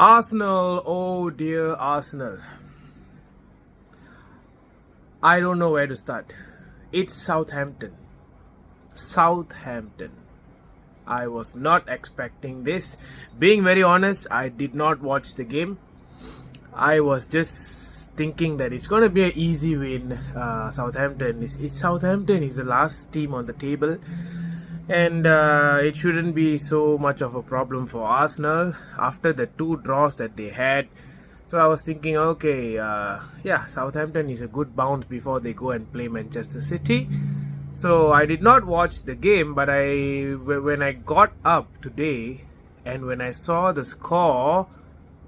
Arsenal, oh dear Arsenal. I don't know where to start. It's Southampton. Southampton. I was not expecting this. Being very honest, I did not watch the game. I was just thinking that it's going to be an easy win. Southampton is the last team on the table. And it shouldn't be so much of a problem for Arsenal after the 2 draws that they had. So I was thinking, okay, Southampton is a good bounce before they go and play Manchester City. So I did not watch the game, but when I got up today and when I saw the score,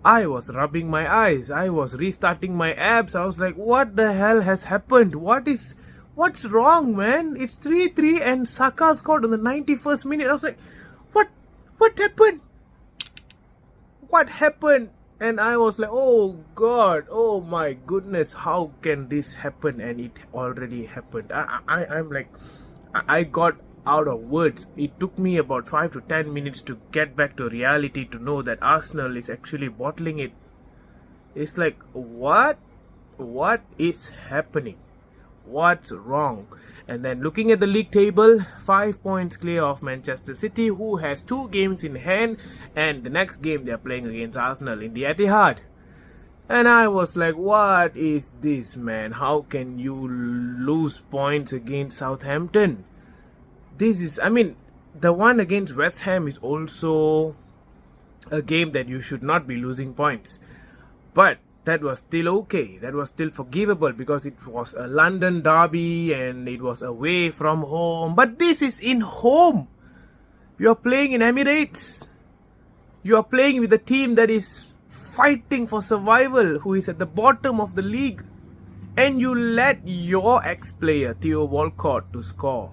I was rubbing my eyes. I was restarting my apps. I was like, what the hell has happened? What's wrong, man? It's 3-3 and Saka scored on the 91st minute. I was like, what happened? What happened? And I was like, oh God, oh my goodness, how can this happen? And it already happened. I'm like, I got out of words. It took me about 5 to 10 minutes to get back to reality to know that Arsenal is actually bottling it. It's like, what is happening? What's wrong? And then looking at the league table, 5 points clear of Manchester City, who has 2 games in hand, and the next game they are playing against Arsenal in the Etihad. And I was like, what is this, man? How can you lose points against Southampton? The one against West Ham is also a game that you should not be losing points. But that was still okay. That was still forgivable because it was a London derby and it was away from home. But this is in home. You are playing in Emirates. You are playing with a team that is fighting for survival, who is at the bottom of the league. And you let your ex-player, Theo Walcott, to score.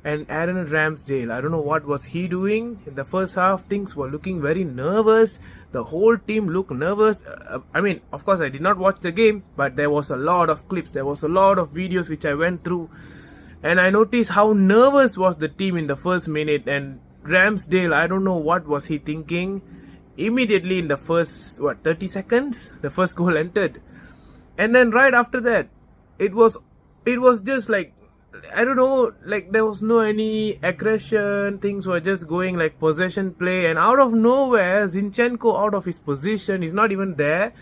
And Aaron Ramsdale, I don't know what was he doing. In the first half, things were looking very nervous. The whole team looked nervous. Of course, I did not watch the game, but there was a lot of clips. There was a lot of videos which I went through. And I noticed how nervous was the team in the first minute. And Ramsdale, I don't know what was he thinking. Immediately in the first, 30 seconds? The first goal entered. And then right after that, it was just like, I don't know, like there was no any aggression. Things were just going like possession play, and out of nowhere, Zinchenko out of his position, he's not even there,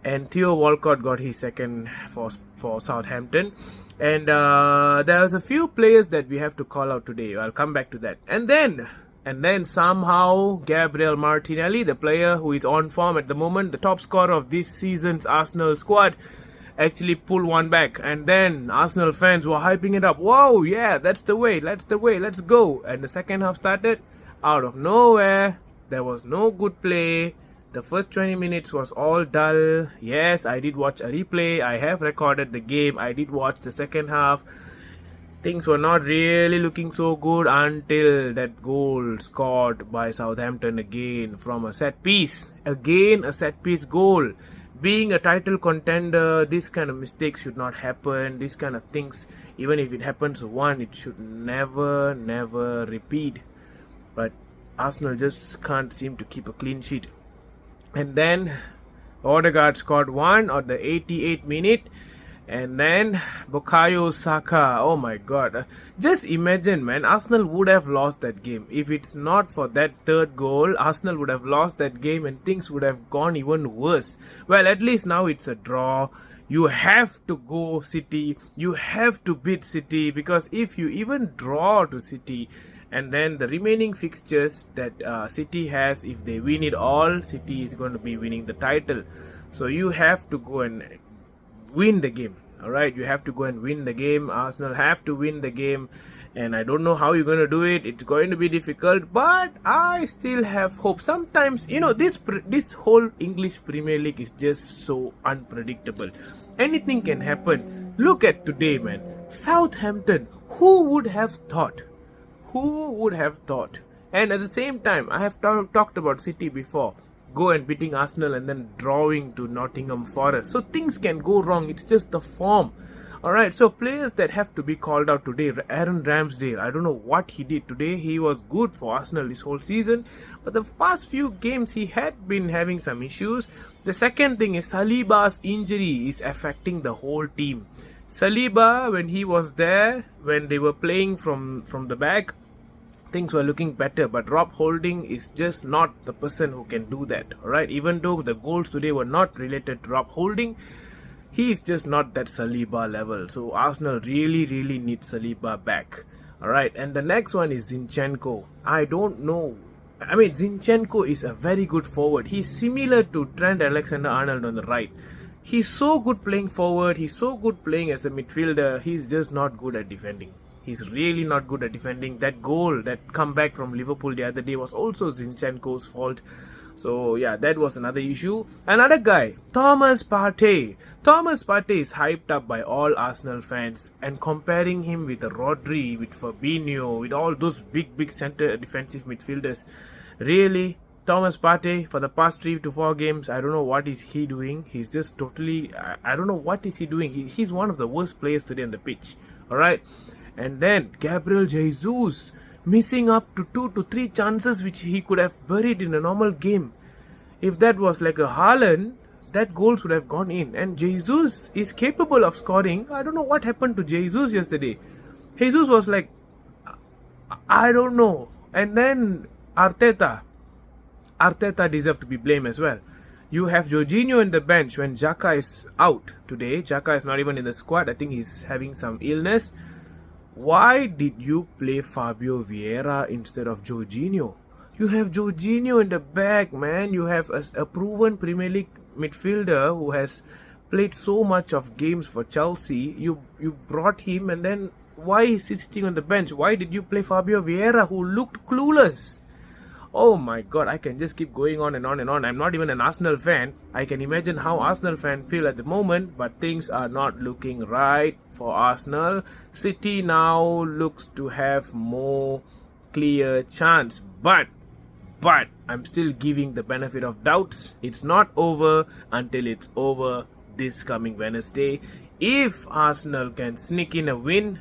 and Theo Walcott got his second for Southampton. And there was a few players that we have to call out today. I'll come back to that. And then somehow Gabriel Martinelli, the player who is on form at the moment, the top scorer of this season's Arsenal squad, actually pull one back. And then Arsenal fans were hyping it up. Whoa, yeah, that's the way, let's go. And the second half started. Out of nowhere, there was no good play. The first 20 minutes was all dull. Yes, I did watch a replay. I have recorded the game. I did watch the second half. Things were not really looking so good until that goal scored by Southampton again from a set piece. Again, a set piece goal. Being a title contender, this kind of mistakes should not happen. These kind of things, even if it happens once, it should never repeat. But Arsenal just can't seem to keep a clean sheet. And then Odegaard scored one at the 88th minute. And then Bukayo Saka, oh my God. Just imagine, man, Arsenal would have lost that game. If it's not for that third goal, Arsenal would have lost that game and things would have gone even worse. Well, at least now it's a draw. You have to go City. You have to beat City, because if you even draw to City, and then the remaining fixtures that City has, if they win it all, City is going to be winning the title. So you have to go and win the game. Alright, you have to go and win the game. Arsenal have to win the game, and I don't know how you're going to do it. It's going to be difficult, but I still have hope. Sometimes, this whole English Premier League is just so unpredictable. Anything can happen. Look at today, man. Southampton. Who would have thought? Who would have thought? And at the same time, I have talked about City before. Go and beating Arsenal and then drawing to Nottingham Forest. So things can go wrong. It's just the form. Alright, so players that have to be called out today, Aaron Ramsdale, I don't know what he did today. He was good for Arsenal this whole season, but the past few games he had been having some issues. The second thing is Saliba's injury is affecting the whole team. Saliba, when he was there, when they were playing from the back, things were looking better, but Rob Holding is just not the person who can do that. Alright, even though the goals today were not related to Rob Holding, he is just not that Saliba level. So Arsenal really need Saliba back. Alright, and the next one is Zinchenko. I don't know. I mean, Zinchenko is a very good forward. He's similar to Trent Alexander-Arnold on the right. He's so good playing forward. He's so good playing as a midfielder. He's just not good at defending. He's really not good at defending. That goal, that comeback from Liverpool the other day was also Zinchenko's fault. So yeah, that was another issue. Another guy, Thomas Partey. Thomas Partey is hyped up by all Arsenal fans, and comparing him with Rodri, with Fabinho, with all those big center defensive midfielders. Really, Thomas Partey, for the past 3 to 4 games, I don't know what is he doing. He's just totally, I don't know what is he doing. He's one of the worst players today on the pitch. Alright, and then Gabriel Jesus, missing up to 2 to 3 chances which he could have buried in a normal game. If that was like a Haaland, that goal should have gone in. And Jesus is capable of scoring. I don't know what happened to Jesus yesterday. Jesus was like, I don't know. And then Arteta deserved to be blamed as well. You have Jorginho in the bench when Xhaka is out today. Xhaka is not even in the squad. I think he's having some illness. Why did you play Fabio Vieira instead of Jorginho? You have Jorginho in the back, man. You have a proven Premier League midfielder who has played so much of games for Chelsea. You brought him, and then why is he sitting on the bench? Why did you play Fabio Vieira, who looked clueless? Oh my god, I can just keep going on and on and on. I'm not even an Arsenal fan. I can imagine how Arsenal fans feel at the moment, but things are not looking right for Arsenal. City now looks to have more clear chance, but I'm still giving the benefit of doubts. It's not over until it's over this coming Wednesday. If Arsenal can sneak in a win,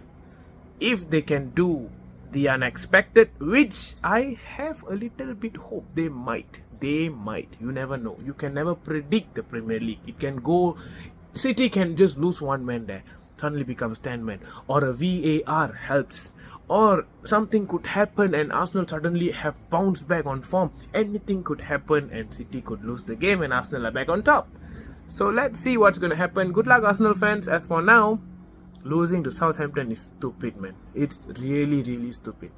if they can do the unexpected, which I have a little bit hope they might. You never know. You can never predict the Premier League. It can go, City can just lose one man there, suddenly becomes 10 men, or a VAR helps, or something could happen and Arsenal suddenly have bounced back on form. Anything could happen and City could lose the game and Arsenal are back on top. So let's see what's going to happen. Good luck, Arsenal fans. As for now, losing to Southampton is stupid, man. It's really stupid.